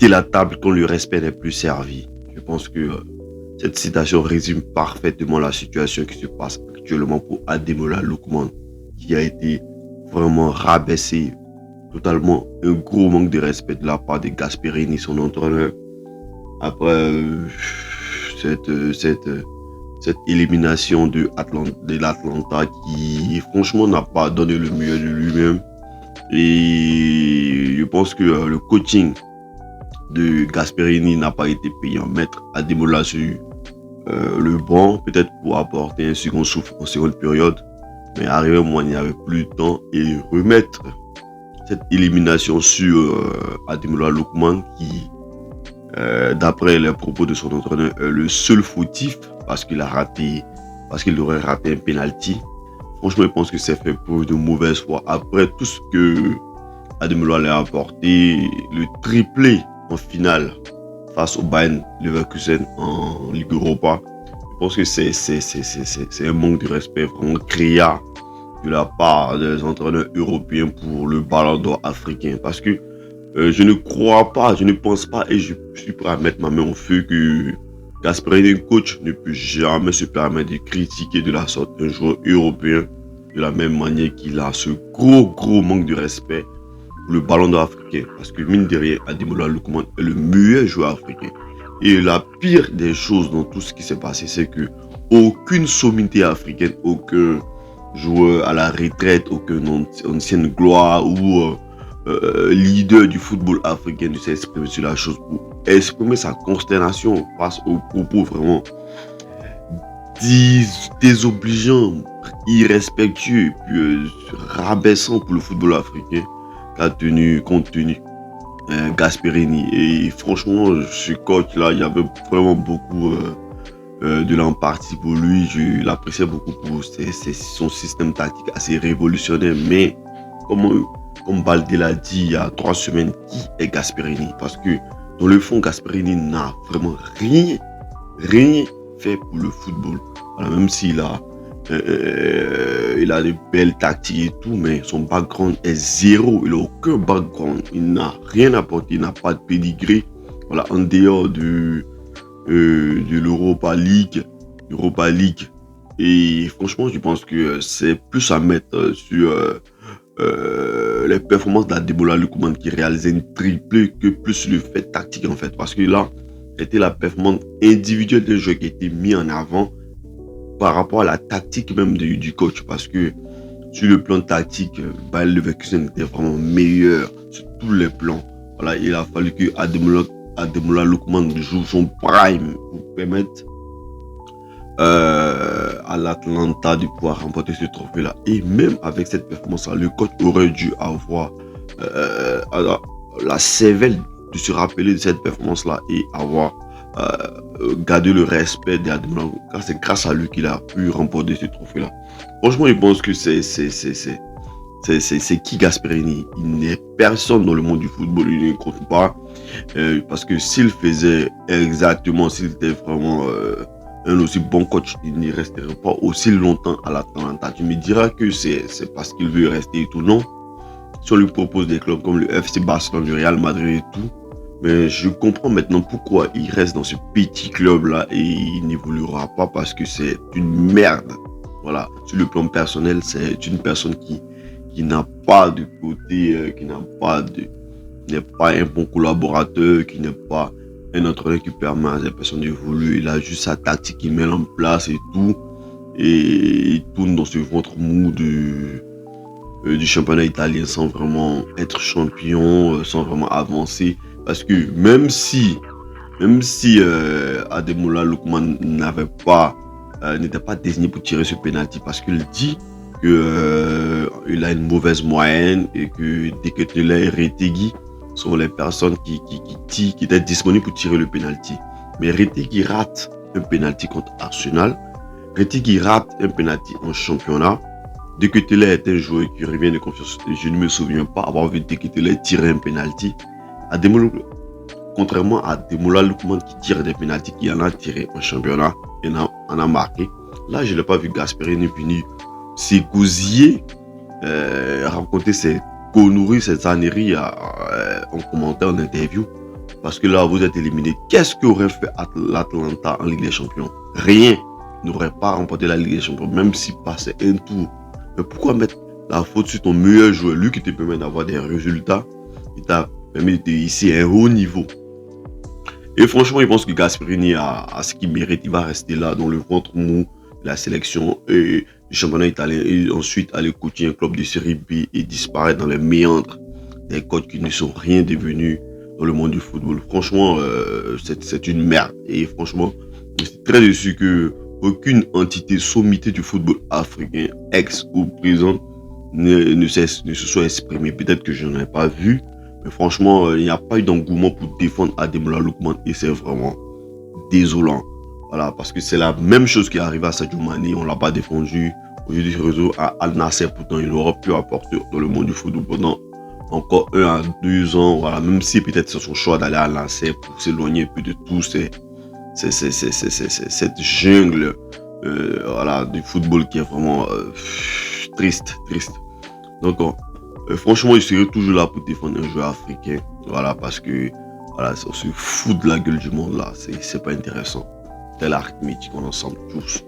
quitter la table quand le respect n'est plus servi. Je pense que cette citation résume parfaitement la situation qui se passe actuellement pour Ademola Lookman, qui a été vraiment rabaissé, totalement un gros manque de respect de la part de Gasperini, son entraîneur, après cette élimination de l'Atlanta qui franchement n'a pas donné le meilleur de lui-même. Et je pense que le coaching de Gasperini n'a pas été payant. Mettre Ademola sur le banc, peut-être pour apporter un second souffle en seconde période, mais arrivé au moment, il n'y avait plus de temps, et remettre cette élimination sur Ademola Lookman qui, d'après les propos de son entraîneur, est le seul fautif parce qu'il aurait raté un penalty. Franchement, je pense que c'est fait preuve de mauvaise foi. Après tout ce que Ademola a apporté, le triplé en finale face au Bayern Leverkusen en Ligue Europa, je pense que c'est un manque de respect vraiment criard de la part des entraîneurs européens pour le ballon d'or africain. Parce que je ne crois pas, je ne pense pas, et je suis prêt à mettre ma main au feu que Gasperini, coach, ne peut jamais se permettre de critiquer de la sorte un joueur européen de la même manière qu'il a ce gros manque de respect pour le ballon d'or africain. Parce que mine de rien, Ademola Lookman est le meilleur joueur africain. Et la pire des choses dans tout ce qui s'est passé, c'est que aucune sommité africaine, aucun joueur à la retraite, aucune ancienne gloire ou leader du football africain ne s'est exprimé sur la chose pour exprimer sa consternation face aux propos vraiment désobligeants, irrespectueux et puis rabaissants pour le football africain qu'a tenu compte tenu Gasperini. Et franchement, ce coach là, il y avait vraiment beaucoup de l'empathie pour lui. Je l'appréciais beaucoup pour son système tactique assez révolutionnaire. Mais comme Baldé l'a dit il y a 3 semaines, qui est Gasperini? Parce que dans le fond, Gasperini n'a vraiment rien fait pour le football. Voilà, même s'il a de belles tactiques et tout, mais son background est zéro. Il n'a aucun background. Il n'a rien apporté. Il n'a pas de pédigré. Voilà, en dehors de l'Europa League. Et franchement, je pense que c'est plus à mettre sur les performances d'Ademola Lookman qui réalisait une triplée que plus le fait tactique en fait. Parce que là, c'était la performance individuelle des joueurs qui était mis en avant par rapport à la tactique même du coach. Parce que sur le plan tactique, Bayer Leverkusen était vraiment meilleur sur tous les plans. Voilà, il a fallu que Ademola Lookman joue son prime pour permettre à l'Atlanta de pouvoir remporter ce trophée-là. Et même avec cette performance-là, le coach aurait dû avoir la cervelle de se rappeler de cette performance-là et avoir gardé le respect d'Ademola, car c'est grâce à lui qu'il a pu remporter ce trophée-là. Franchement, je pense que c'est qui Gasperini? Il n'est personne dans le monde du football, il ne compte pas. Parce que s'il faisait exactement, s'il était vraiment un aussi bon coach, il n'y resterait pas aussi longtemps à l'Atlanta. Tu me diras que c'est parce qu'il veut rester et tout. Non. Si on lui propose des clubs comme le FC Barcelone, le Real Madrid et tout, mais je comprends maintenant pourquoi il reste dans ce petit club-là et il n'évoluera pas, parce que c'est une merde. Voilà. Sur le plan personnel, c'est une personne qui n'a pas de côté, qui n'est pas un bon collaborateur, qui n'est pas un entraîneur qui permet à ces personnes d'évoluer. Il a juste sa tactique qu'il met en place et tout. Et il tourne dans ce ventre mou du championnat italien sans vraiment être champion, sans vraiment avancer. Parce que même si Ademola Lookman n'était pas désigné pour tirer ce penalty, parce qu'il dit qu'il a une mauvaise moyenne et que Deketela et Retegui sont les personnes qui étaient disponibles pour tirer le penalty. Mais Retegui rate un penalty contre Arsenal. Retegui rate un penalty en championnat. Deketela est un joueur qui revient de confiance. Je ne me souviens pas avoir vu Deketela tirer un penalty. Contrairement à Ademola Lookman qui tire des penaltys, qui en a tiré en championnat et en a marqué. Là, je n'ai pas vu Gasperini venir s'égousiller, raconter ses conneries, ses âneries en commentaire, en interview. Parce que là, vous êtes éliminé. Qu'est-ce qu'aurait fait l'Atlanta en Ligue des Champions? Rien. Il n'aurait pas remporté la Ligue des Champions, même s'il passait un tour. Mais pourquoi mettre la faute sur ton meilleur joueur, lui qui te permet d'avoir des résultats, qui t'a permis de ici à un haut niveau? Et franchement, je pense que Gasperini a ce qu'il mérite. Il va rester là dans le ventre mou de la sélection et du championnat italien. Et ensuite aller coacher un club de série B et disparaître dans les méandres des coachs qui ne sont rien devenus dans le monde du football. Franchement, c'est une merde. Et franchement, je suis très déçu que aucune entité sommitée du football africain, ex ou présent, ne se soit exprimée. Peut-être que je n'en ai pas vu. Mais franchement, il n'y a pas eu d'engouement pour défendre Ademola Lookman et c'est vraiment désolant. Voilà, parce que c'est la même chose qui est arrivée à Sadio Mané, on ne l'a pas défendu. Aujourd'hui, ce réseau à Al Nassr, pourtant, il aurait pu apporter dans le monde du football pendant encore 1 à 2 ans. Voilà, même si peut-être c'est son choix d'aller à Al Nassr pour s'éloigner un peu de tout cette jungle voilà, du football qui est vraiment triste. Donc, franchement, je serai toujours là pour défendre un joueur africain. Voilà, parce que voilà, on se fout de la gueule du monde là. C'est pas intéressant. C'est l'arithmétique en ensemble, tous.